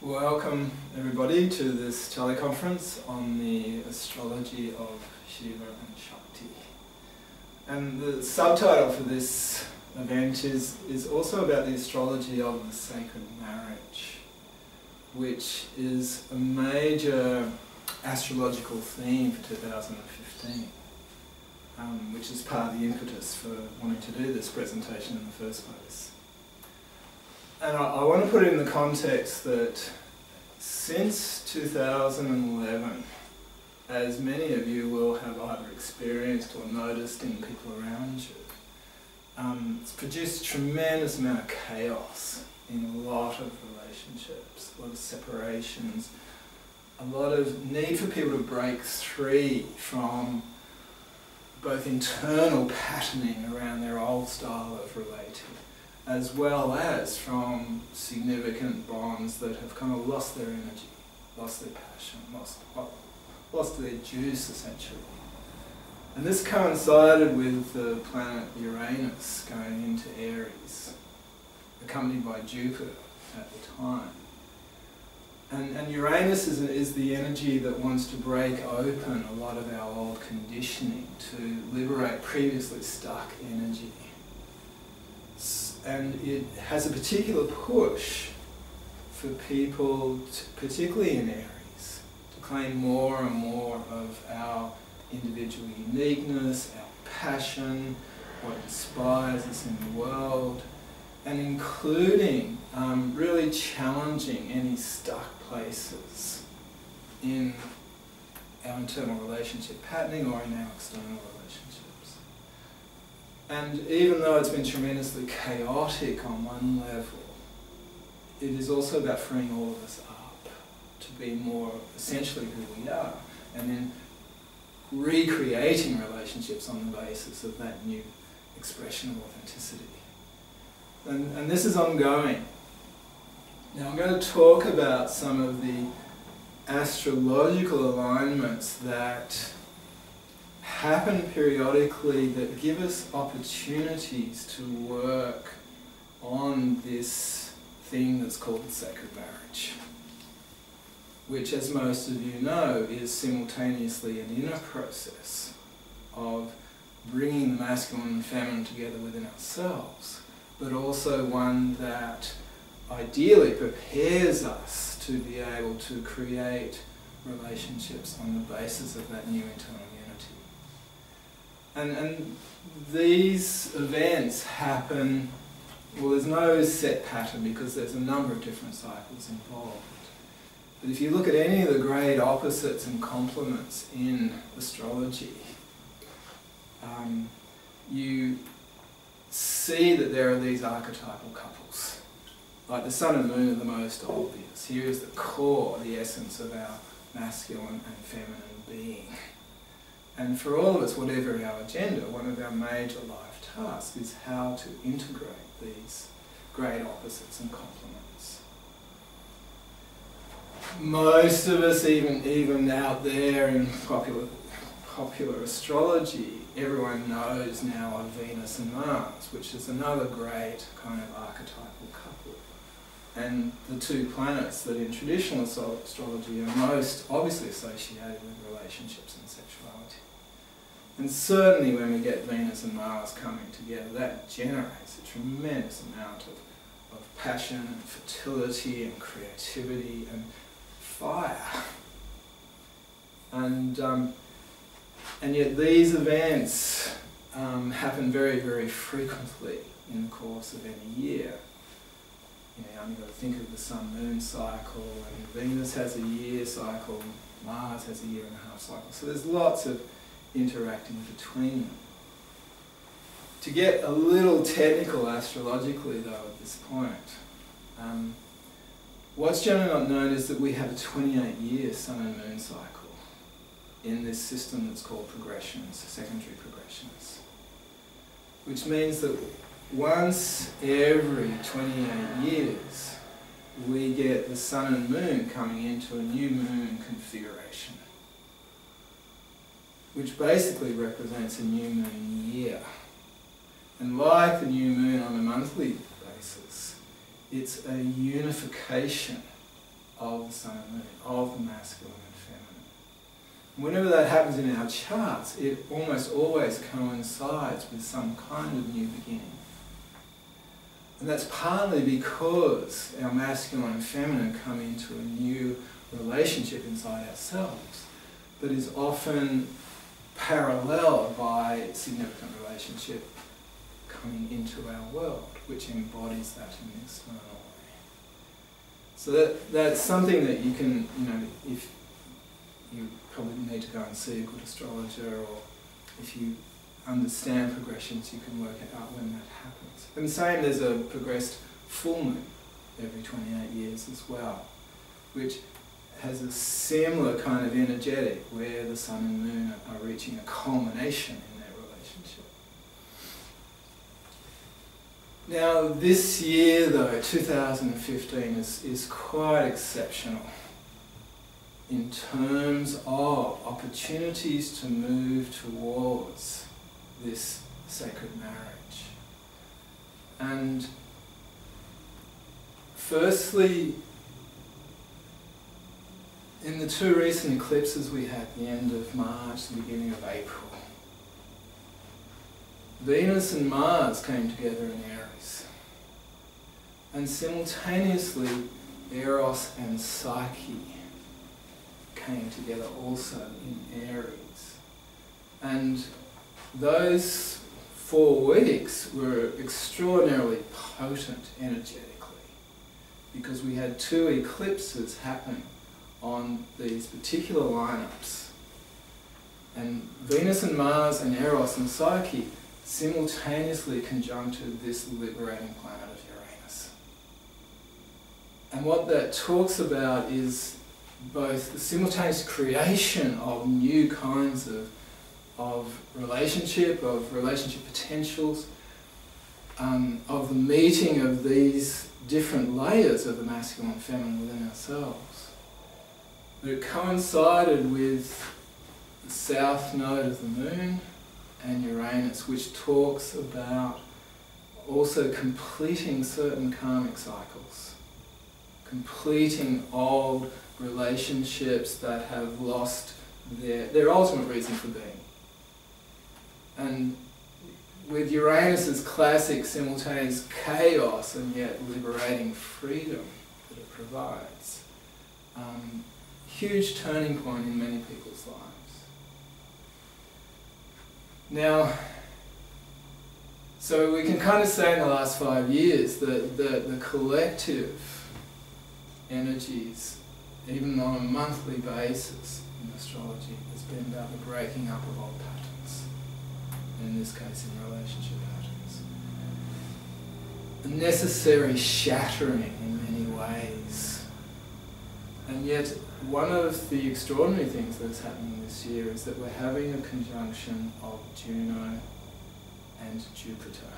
Welcome everybody to this teleconference on the Astrology of Shiva and Shakti. And the subtitle for this event is also about the astrology of the sacred marriage, which is a major astrological theme for 2015, which is part of the impetus for wanting to do this presentation in the first place. And I want to put it in the context that since 2011, as many of you will have either experienced or noticed in people around you, it's produced a tremendous amount of chaos in a lot of relationships, a lot of separations, a lot of need for people to break free from both internal patterning around their old style of relating, as well as from significant bonds that have kind of lost their energy, lost their passion, lost their juice essentially. And this coincided with the planet Uranus going into Aries, accompanied by Jupiter at the time. And Uranus is the energy that wants to break open a lot of our old conditioning, to liberate previously stuck energy. And it has a particular push for people, particularly in Aries, to claim more and more of our individual uniqueness, our passion, what inspires us in the world, and including really challenging any stuck places in our internal relationship patterning or in our external relationships. And even though it's been tremendously chaotic on one level, it is also about freeing all of us up to be more essentially who we are, and then recreating relationships on the basis of that new expression of authenticity. And this is ongoing. Now I'm going to talk about some of the astrological alignments that happen periodically that give us opportunities to work on this thing that's called the sacred marriage, which, as most of you know, is simultaneously an inner process of bringing the masculine and feminine together within ourselves, but also one that ideally prepares us to be able to create relationships on the basis of that new internal unity. And these events happen, well, there's no set pattern because there's a number of different cycles involved. But if you look at any of the great opposites and complements in astrology, you see that there are these archetypal couples. Like the sun and moon are the most obvious. Here is the core, the essence of our masculine and feminine being. And for all of us, whatever our agenda, one of our major life tasks is how to integrate these great opposites and complements. Most of us, even out there in popular astrology, everyone knows now of Venus and Mars, which is another great kind of archetypal couple. And the two planets that in traditional astrology are most obviously associated with relationships and sexuality. And certainly when we get Venus and Mars coming together, that generates a tremendous amount of passion and fertility and creativity and fire. And yet these events happen very, very frequently in the course of any year. You know, you've got to think of the sun-moon cycle, and Venus has a year cycle, Mars has a year and a half cycle. So there's lots of interacting between them. To get a little technical astrologically though at this point, what's generally not known is that we have a 28-year sun and moon cycle in this system that's called progressions, secondary progressions. Which means that once every 28 years we get the sun and moon coming into a new moon configuration, which basically represents a new moon year. And like the new moon on a monthly basis, it's a unification of the sun and moon, of the masculine and feminine. Whenever that happens in our charts, it almost always coincides with some kind of new beginning. And that's partly because our masculine and feminine come into a new relationship inside ourselves, but is often paralleled by a significant relationship coming into our world, which embodies that in an external way. So that's something that you can, if you probably need to go and see a good astrologer, or if you understand progressions, you can work out when that happens. And same, there's a progressed full moon every 28 years as well, which has a similar kind of energetic where the sun and moon are reaching a culmination in their relationship. Now this year though, 2015, is quite exceptional in terms of opportunities to move towards this sacred marriage. And firstly, in the two recent eclipses we had at the end of March, the beginning of April, Venus and Mars came together in Aries. And simultaneously, Eros and Psyche came together also in Aries. And those 4 weeks were extraordinarily potent energetically, because we had 2 eclipses happen on these particular lineups. And Venus and Mars and Eros and Psyche simultaneously conjuncted this liberating planet of Uranus. And what that talks about is both the simultaneous creation of new kinds of relationship potentials, of the meeting of these different layers of the masculine and feminine within ourselves. But it coincided with the south node of the moon and Uranus, which talks about also completing certain karmic cycles, completing old relationships that have lost their ultimate reason for being. And with Uranus's classic simultaneous chaos and yet liberating freedom that it provides, huge turning point in many people's lives. Now, so we can kind of say in the last 5 years that the collective energies, even on a monthly basis in astrology, has been about the breaking up of old patterns, in this case in relationship patterns. A necessary shattering in many ways. And yet, one of the extraordinary things that's happening this year is that we're having a conjunction of Juno and Jupiter.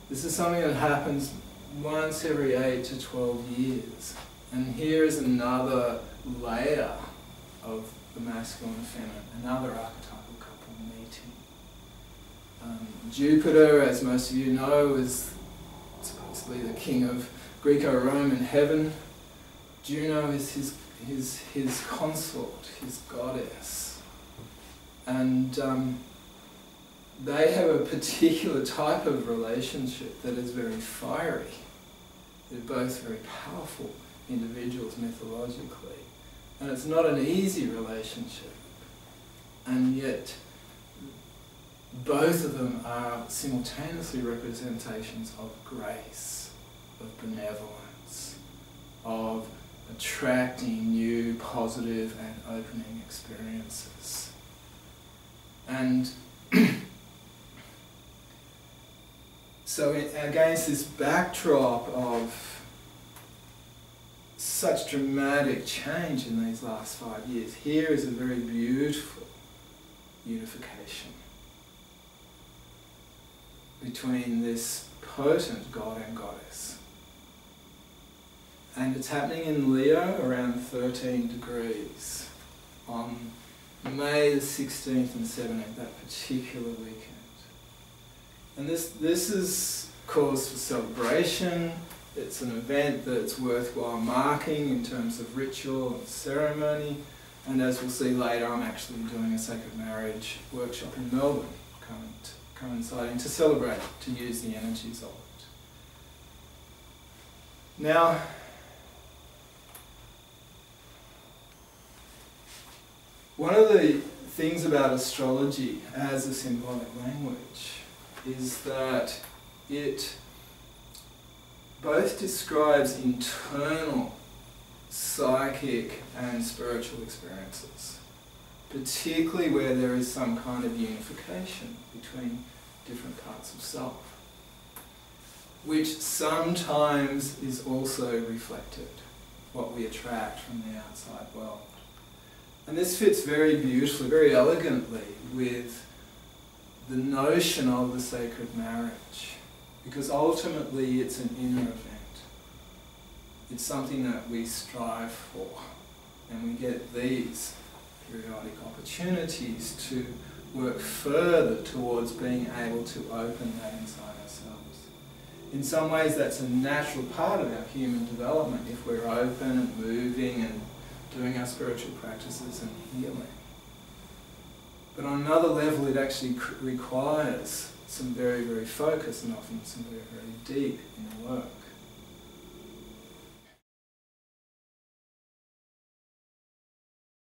This is something that happens once every 8 to 12 years. And here is another layer of the masculine and feminine, another archetypal couple meeting. Jupiter, as most of you know, is supposedly the king of Greco-Roman heaven. Juno is his consort, his goddess. And they have a particular type of relationship that is very fiery. They're both very powerful individuals mythologically. And it's not an easy relationship. And yet, both of them are simultaneously representations of grace, of benevolence, of attracting new, positive and opening experiences. And so against this backdrop of such dramatic change in these last 5 years, here is a very beautiful unification between this potent god and goddess. And it's happening in Leo around 13 degrees on May the 16th and 17th, that particular weekend. And this is cause for celebration, It's an event that's worthwhile marking in terms of ritual and ceremony, and as we'll see later, I'm actually doing a sacred marriage workshop in Melbourne, coinciding to celebrate, to use the energies of it. Now, one of the things about astrology as a symbolic language is that it both describes internal psychic and spiritual experiences, particularly where there is some kind of unification between different parts of self, which sometimes is also reflected, what we attract from the outside world. And this fits very beautifully, very elegantly with the notion of the sacred marriage, because ultimately it's an inner event. It's something that we strive for, and we get these periodic opportunities to work further towards being able to open that inside ourselves. In some ways that's a natural part of our human development if we're open and moving and doing our spiritual practices and healing. But on another level it actually requires some very, very focused and often some very, very deep inner work.